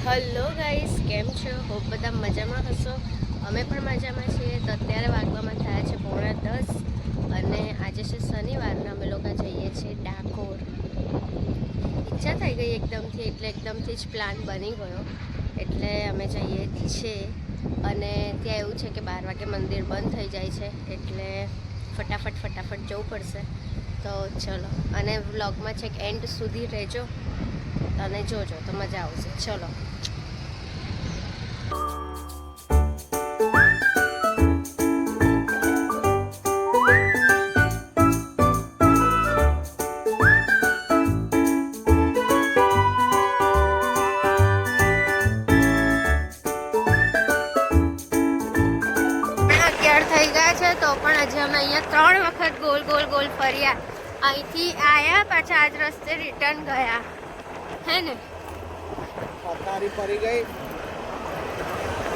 Hello guys, કેમ છો? Hope બધા મજામાં હશો. અમે પણ મજામાં છીએ. તો અત્યારે વાગવામાં થયા છે 9:30 અને આજે છે શનિવારના અમે લોકો જઈએ છીએ ડાકોર. ઈચ્છા થઈ ગઈ એકદમથી જ પ્લાન બની ગયો એટલે અમે જઈએ છીએ. અને ત્યાં એવું છે કે 12 વાગે મંદિર બંધ થઈ જાય છે એટલે ફટાફટ જવું પડશે. તો ચલો, અને વ્લોગમાં છેક એન્ડ સુધી રહેજો અને જોજો તો મજા આવશે. ચલો. થઈ ગયા છે તો પણ હજી અમે અહીંયા 3 વખત ગોલ ફર્યા. અહીંથી આયા પાછા આજ રસ્તે રિટર્ન ગયા. હે ને પથારી પડી ગઈ.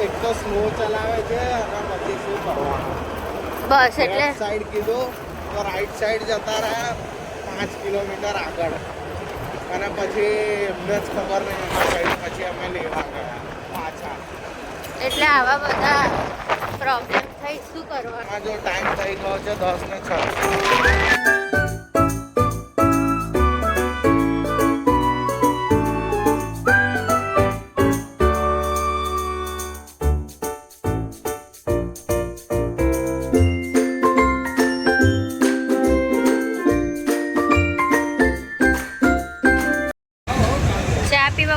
એક તો સ્લો ચલાવે છે અને પછી શું કરવાનું. બસ એટલે સાઈડ કીધું તો રાઈટ સાઈડ જતા રહ્યા 5 કિલોમીટર આગળ અને પછી એમને જ ખબર નહીં પછી અમે લેવા ગયા પાછા. એટલે આવા બધા પ્રોબ્લેમ થઈ શું કરવાનું. જો ટાઈમ થઈ ગયો છે 10:06.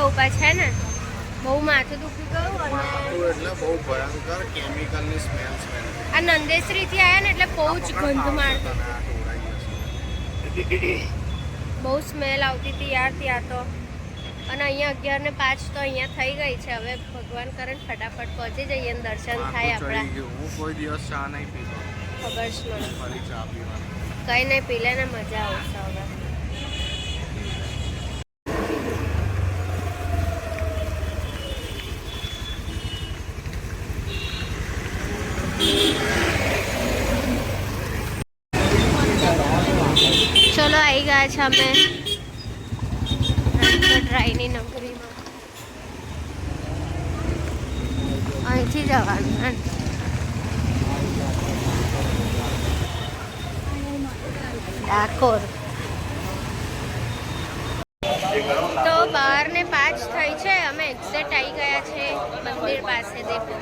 ઉભા છે ને, બહુ માથું દુખી ગયું અને એટલે બહુ ભયંકર કેમિકલની સ્મેલ. આ નંદેશ્રી થી આયા ને એટલે બહુ જ ગંધ મારતી, બહુ સ્મેલ આવતી હતી યાર ત્યાં તો. અને અહીંયા 11:05 તો અહીંયા થઈ ગઈ છે. હવે ભગવાન કરે ને ફટાફટ પહોંચી જઈએ અને દર્શન થાય આપણા. હું કોઈ દિવસ ચા નહીં પીતો, ખબર છે મને. ફરી ચા પીવાની કઈ નહીં, પી લે ને, મજા આવશે હવે. ચલો, આવી ગયા છે અમે રણછોડરાયની નગરીમાં. અહીંથી જવાનું ડાકોર. તો 12:05 થઈ છે. અમે એક્ઝેક્ટ આવી ગયા છે મંદિર પાસે દેખો.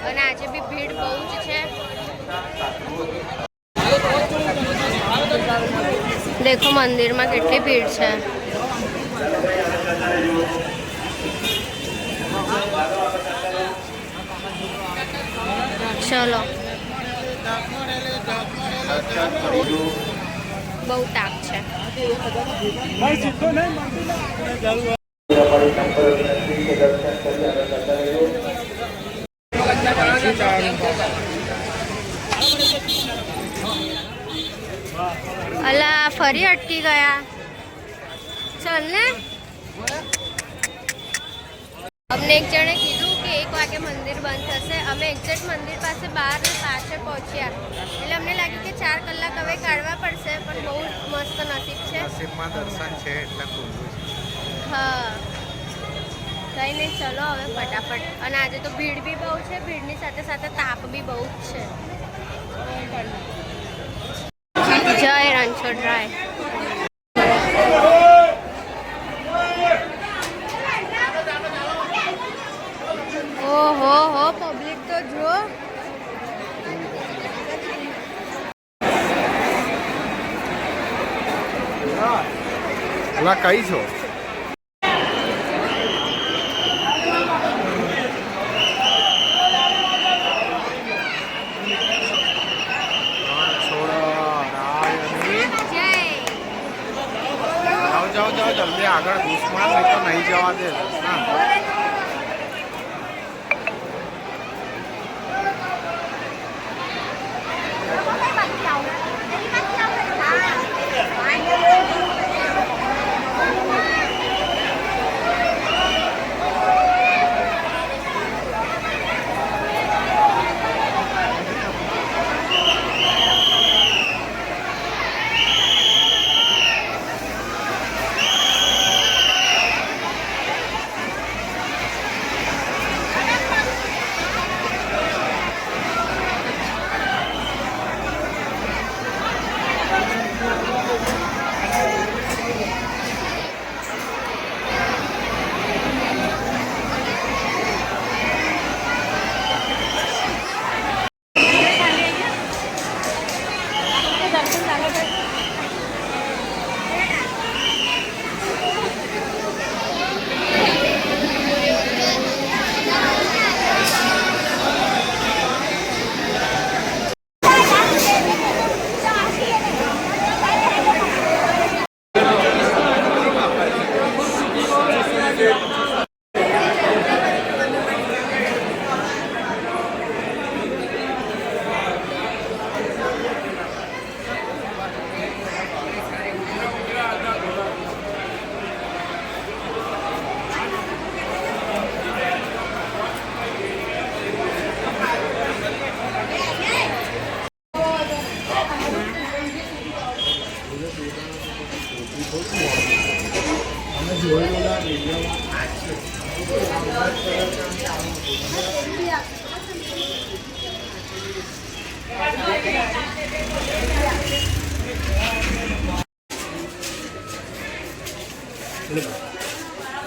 અને આજે બી ભીડ બહુ જ છે. દેખો મંદિરમાં કેટલી ભીડ છે. ચલો, બહુ તાપ છે. અલા, ફરી અટકી ગયા. ચાલ ને, અમને એક જણે કીધું કે 1 વાગે મંદિર બંધ થશે. અમે એક્ઝેક્ટ મંદિર પાસે 12:05 પહોંચ્યા એટલે અમને લાગ્યું કે 4 કલાક હવે કાઢવા પડશે, પણ બહુ મસ્ત નસીબ છે. નસીબમાં દર્શન છે એટલે હા, કઈ નહીં, ચલો હવે ફટાફટ. અને આજે તો ભીડ બી બહુ છે. ભીડની સાથે સાથે તાપ બી બહુ જ છે. જય રણછોડરાય. ઓહો હો, પબ્લિક તો જો. એલા કઈ છો? જાઓ જલ્દી આગળ. દુશ્મન તો નહીં જવા દે.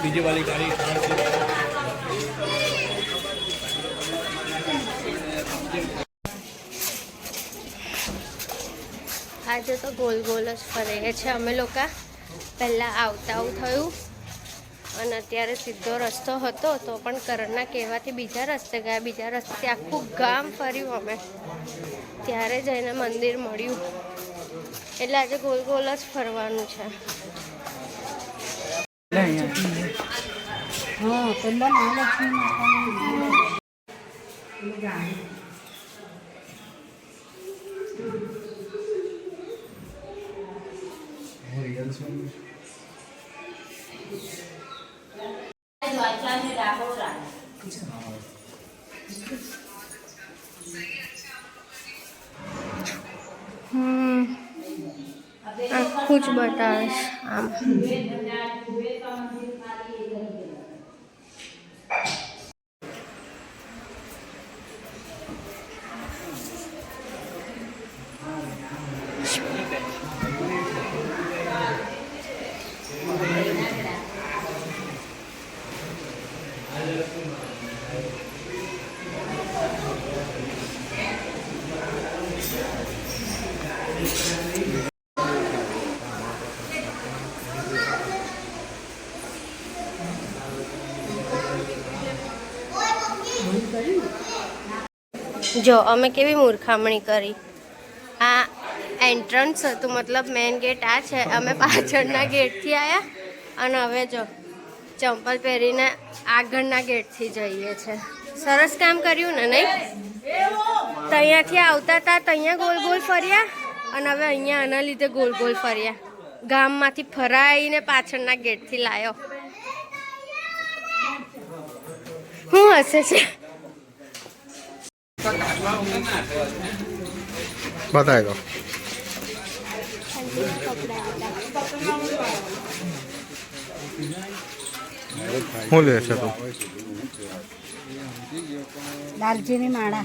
બીજી વાળી ગાડી આજે તો ગોલ ગોલ જ ફરીએ છે અમે લોકો. પહેલાં આવતા આવું થયું અને અત્યારે સીધો રસ્તો હતો તો પણ કરણના કહેવાથી બીજા રસ્તે ગયા. બીજા રસ્તે આખું ગામ ફર્યું અમે, ત્યારે જઈને મંદિર મળ્યું. એટલે આજે ગોલ ગોલ જ ફરવાનું છે. હા, પેલા મહાલક્ષ્મી માતાનું આખું જ બતાવીશ આમ. જો અમે કેવી મૂર્ખામણી કરી. આ એન્ટ્રન્સ હતું, મતલબ મેઇન ગેટ આ છે. અમે પાછળના ગેટથી આવ્યા અને હવે જો ચંપલ પહેરીને આગળના ગેટથી જઈએ છે. સરસ કામ કર્યું ને, નહીં? તો અહીંયાથી આવતા હતા તો અહીંયા ગોલ ગોલ ફર્યા અને હવે અહીંયા આના લીધે ગોલ ગોલ ફર્યા. ગામમાંથી ફરાઈને પાછળના ગેટથી લાવ્યો. શું હશે છે? બતાવી દો. શું લે છે તું? દાલચીની માળા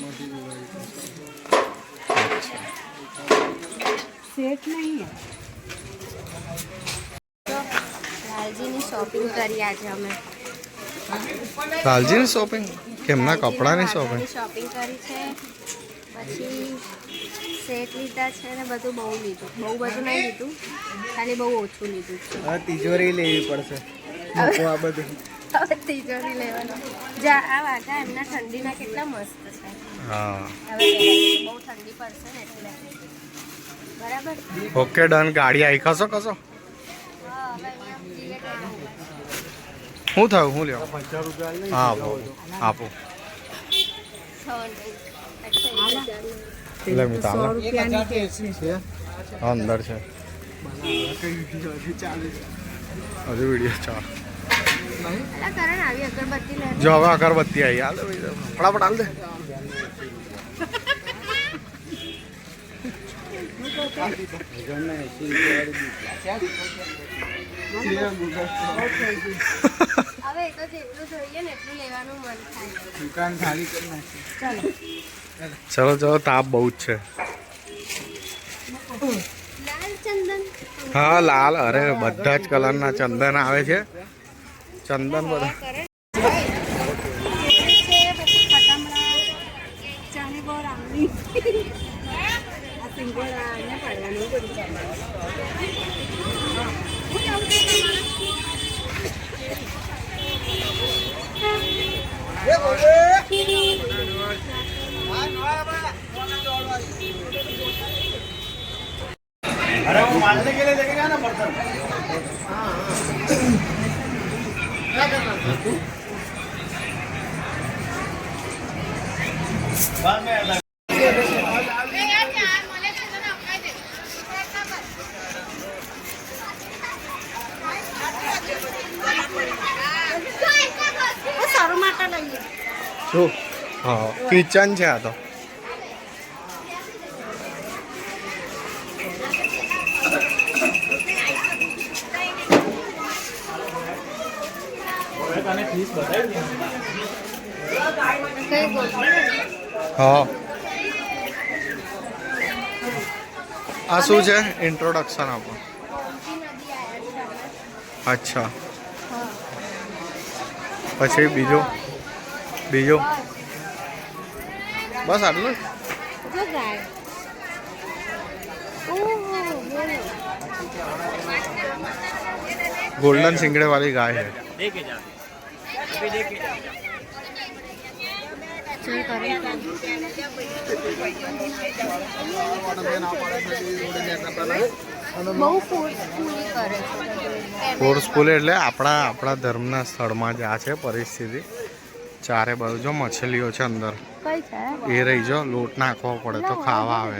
સેટ નહીં. લાલજીની શોપિંગ કરી આજે અમે. લાલજીની શોપિંગ? કેમના કપડાની શોપિંગ? શોપિંગ કરી છે, પછી સેટ લીધા છે ને બધું બહુ લીધું. બહુ બધું નહીં લીધું, ખાલી બહુ ઓછું લીધું છે. હવે તિજોરી લેવી પડશે. આ બધું હવે તિજોરી લેવાનું. જા આ વાઘા એમના ઠંડીના કેટલા મસ્ત છે. હા. હવે બહુ ઠંડી પડશે ને એટલે બરાબર. Okay done. ગાડી આવી ખસો ખસો. હા, હવે અહીંયા જીવે કરવાનું. શું થયું? શું લેવું? હા આપો આપો. લે મિતા 100 રૂપિયાની કેક છે. અંદર છે. હજુ વિડીયો ચાલ. અલા કરણ આવી અગરબત્તી લે. જો હવે અગરબત્તી આવી. હાલ ફટાફટ હાલ દે. હવે એ તો જેટલું જોઈએ ને એટલું લેવાનું મન થાય. દુકાન ખાલી કરી નાખી. ચલો ચલો, તાપ બહુ જ છે. લાલ ચંદન. હા લાલ. અરે બધા જ કલરના ચંદન આવે છે. ચંદન બધા. પછી ખટામડા ચાની બોર આંબલી આ સિંગોડા ને પાડવાનું બધું अरे वो मारने के लिए लेके जाना पड़ता है. क्या करना था तू? बाद में आता. સારું માટે લઈએ. શું? હા કિચન છે આ તો. હા આ શું છે ઇન્ટ્રોડક્શન આપો અચ્છા પછી બીજું બસ આટલું જો ગાય गोल्डन सिंगड़े वाली गाय है चल करे બહુ ફોર્સફુલી કરે છે ફોર્સફુલ એટલે આપણા ધર્મના સ્થળમાં જ આ છે પરિસ્થિતિ ચારે બાજુ જો મછલીઓ છે અંદર કઈ છે એ રહી જો લોટ નાખવો પડે તો ખાવા આવે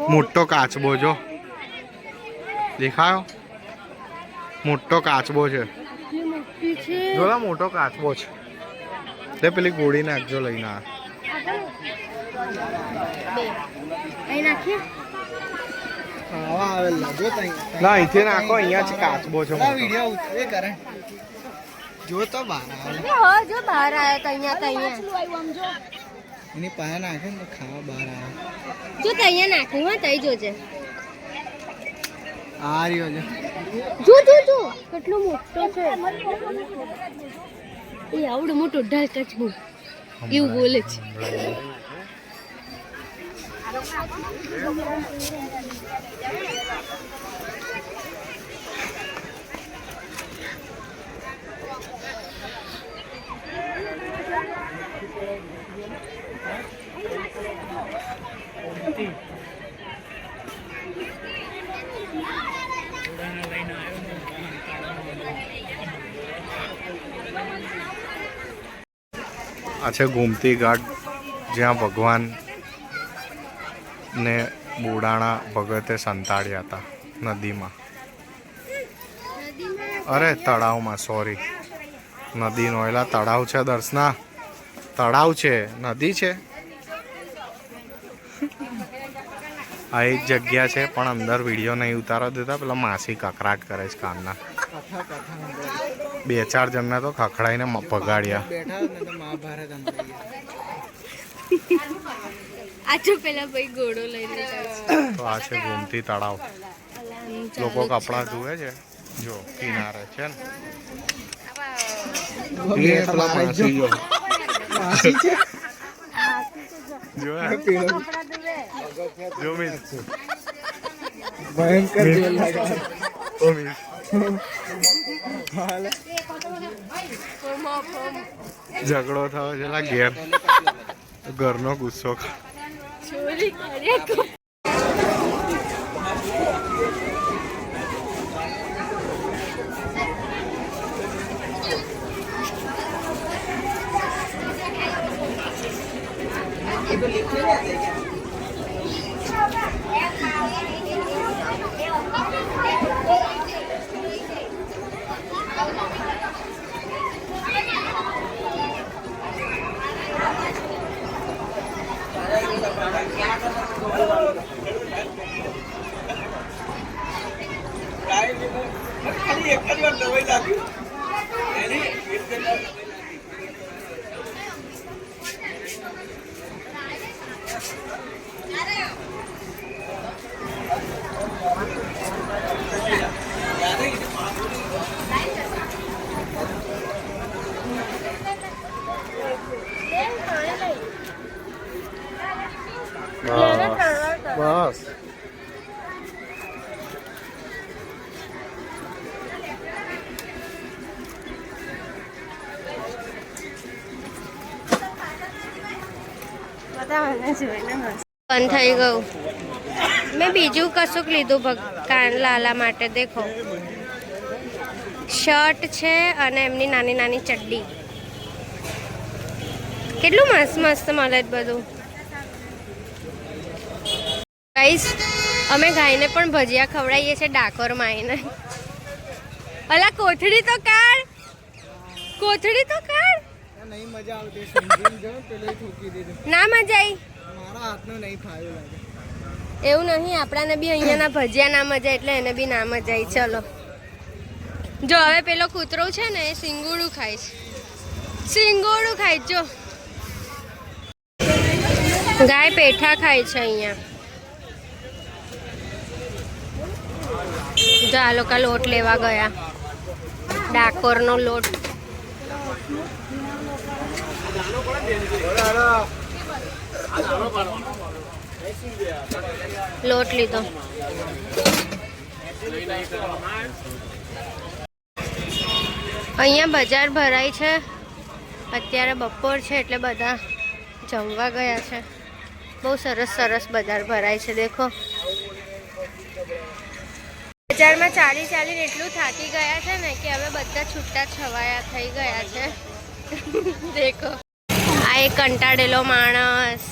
મોટો કાચબો જો દેખાયો મોટો કાચબો છે જો મોટો કાચબો છે તે પેલી ગોળી નાખજો લઈને આ ના અહીંથી નાખો અહીંયા જ કાચબો છે જો તો બહાર આવે જો બહાર આવ્યો તો અહીંયા એની પાસે નાખે ને ખાવા બહાર આવે જો તો અહીંયા નાખું હા તઈ જોજે આ રહ્યો છે જો કેટલો મોટો છે એ આવડો મોટો ઢાલ કચબો એવું બોલે છે આ છે ગોમતી ઘાટ જ્યાં ભગવાન ને બુડાણા ભગતે સંતાડ્યા હતા નદીમાં અરે તળાવમાં સોરી નદી નો એલા તળાવ છે દર્શના તળાવ છે નદી છે આ એક જગ્યા છે પણ અંદર વિડીયો નહીં ઉતારવા દેતા પેલા માસી કકરાટ કરે છે કાનના 2-4 જણને તો ખખડાઈને ભગાડ્યા આ જો પેલા ભાઈ ઘોડો લઈને જાય છે તો આ છે ગોમતી તળાવ લોકો કપડા ધોવે છે જો કિનારે છે ને એ પેલા માસી જો જો મિસ ભયંકર જેલ લાગે ઓ મિસ ઝઘડો થયો છે લા ઘેર ઘરનો ગુસ્સો ચોરી કરે બસ બંધ થઈ ગયું મેં બીજું કશુંક લીધું લાલા માટે દેખો શર્ટ છે અને એમની નાની નાની ચડ્ડી કેટલું મસ્ત મસ્ત મળે છે બધું ગાઈસ અમે ગાયને પણ ભજીયા ખવડાવીએ છીએ ડાકોરમાં આવીને અલા કોથળી તો કાઢ નહીં મજા આવતી સમજીને જો પેલે ઠોકી દીધું ના મજા આવી મારા હાથનું નહીં ફાવ્યું લાગે એવું નહીં આપણાને બી અહીંયાના ભજીયા ના મજા એટલે એને બી ના મજા આવી ચલો જો હવે પેલો કૂતરો છે ને એ સિંગોડું ખાય છે. સિંગોડું ખાય જો. ગાય પેઠા ખાય છે અહીંયા. જો આ લોકો લોટ લેવા ગયા. ડાકોરનો લોટ. લોટ લીધો. અહીંયા બજાર ભરાય છે. અત્યારે બપોર છે એટલે બધા જમવા ગયા છે. બહુ સરસ સરસ બજાર ભરાય છે. દેખો બજારમાં ચાલીને એટલું થાકી ગયા છે ને કે હવે બધા છૂટા છવાયા થઈ ગયા છે. દેખો આ એક કંટાળેલો માણસ,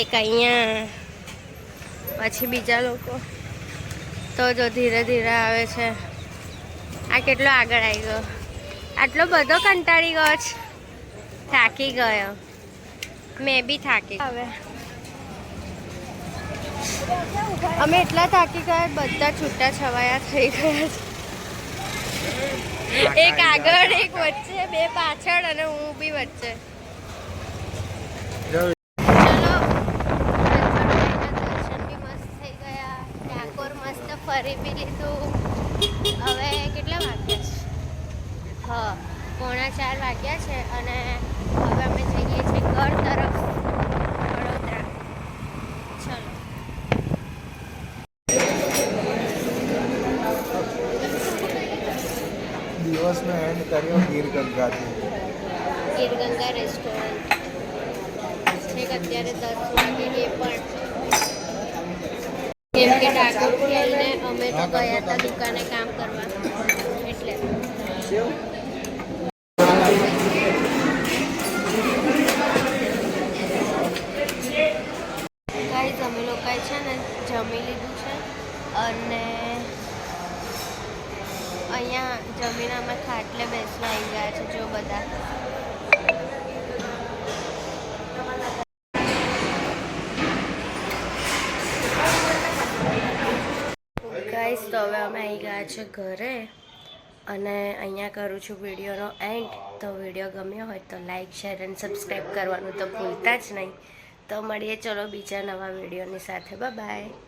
એક અહીંયા, પછી બીજા લોકો તો જો ધીરે ધીરે આવે છે. આ કેટલો આગળ આવી ગયો. આટલો બધો કંટાળી ગયો છે. થાકી ગયો. મેં બી થાકી. હવે અમે એટલા થાકી ગયા બધા છૂટા છવાયા થઈ ગયા છે. એક આગળ, એક વચ્ચે, બે પાછળ અને હું બી વચ્ચે. ચલો દર્શન બી મસ્ત થઈ ગયા. ડાકોર મસ્ત ફરી બી લીધું. હવે કેટલા વાગ્યા છે? 3:45 વાગ્યા છે અને હવે અમે જઈએ છીએ ઘર તરફ, વડોદરા. ચલો. દિવસનો એન્ડ કર્યો ગીર ગંગાથી. ગીર ગંગા રેસ્ટોરન્ટ છેક અત્યારે 10 વાગે. એ પણ કેમ કે ડાકોરથી આવીને અમે તો ગયા હતા દુકાને કામ કરવા એટલે. ગાઈઝ અમે લોકોએ છે ને જમી લીધું છે અને અહીંયા જમીને અમે ખાટલે બેસવા આવી ગયા છે. જો બધા ગાઈસ તો હવે અમે આવી ગયા છે ઘરે અને અહીંયા કરું છું વિડીયોનો એન્ડ. તો વિડીયો ગમ્યો હોય તો લાઈક, શેર અને સબસ્ક્રાઈબ કરવાનું તો ભૂલતા જ નહીં. તો મળીએ ચલો બીજા નવા વિડીયોની સાથે. Bye bye.